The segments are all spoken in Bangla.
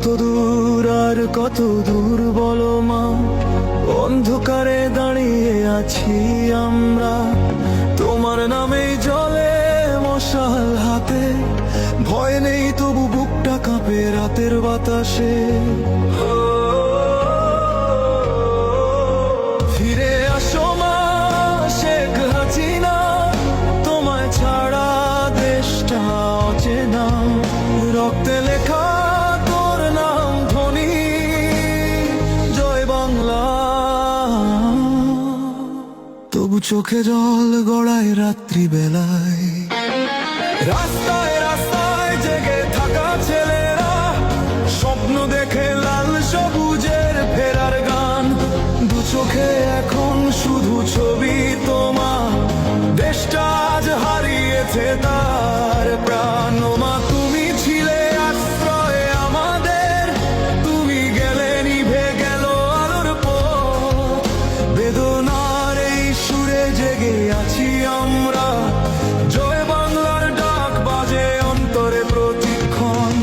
কত দূর আর কত দূর বলো মা, অন্ধকারে দাঁড়িয়ে আছি আমরা। তোমার নামেই জলে মশাল হাতে, ভয় নেই তবু বুকটা কাঁপে রাতের বাতাসে। ফিরে আসো মা শেখ হাসিনা, তোমায় ছাড়া দেশটা অচেনা। রক্তে লেখা তোর নাম ধ্বনি, জয় বাংলা। তবু চোখে জল গড়ায় রাত্রি বেলায়। রাস্তায় রাস্তায় জেগে থাকা ছেলেরা স্বপ্ন দেখে লাল সবুজের ফেরার গান। দু চোখে এখন শুধু ছবি তোমার, দেশটা আজ হারিয়েছে তার প্রাণ। ও মা তুমি ছিলে আশ্রয় আমাদের, তুমি গেলে নিভে গেল আলোর পথ। বেদনার এই সুরে জেগে আছি আমরা, জয় বাংলার ডাক বাজে অন্তরে প্রতিক্ষণ।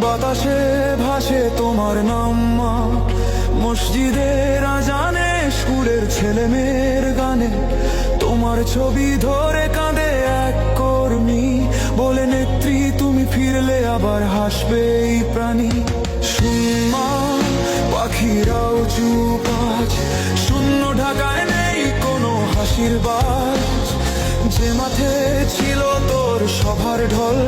বাতাসে ভাসে তোমার নাম মা, মসজিদের আজানে স্কুলের ছেলে মেয়ের গানে। তোমার ছবি ধরে কাঁদে এক কর্মী, বলে নেত্রী তুমি ফিরলে আবার হাসবে এই প্রাণী। সুম্মা পাখিরাও চুপ আজ, শূন্য ঢাকায় নেই কোনো হাসির বাজ। যে মাঠে ছিল তোর সভার ঢল,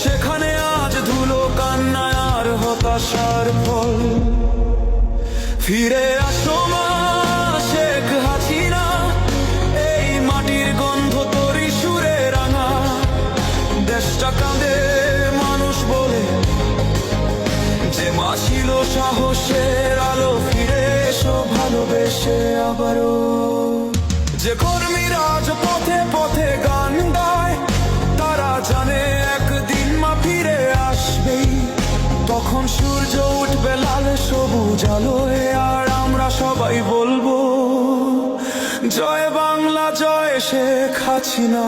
সেখানে আজ ধুলো কান্নায় আর হতাশার ফল। ফিরে আসো মা শেখ হাসিনা, এই মাটির গন্ধ তোরই সুরে রাঙা। দেশটা কাঁদে মানুষ বলে, যে মা ছিল সাহসের আলো। ফিরে এসো ভালোবেসে আবারও। যে কর্মীরা আজ পথে পথে গান গায়, তারা জানে একদিন মা ফিরে আসবেই। তখন সূর্য উঠবে লাল সবুজ আলোয়, আর আমরা সবাই বলবো জয় বাংলা, জয় শেখ হাসিনা।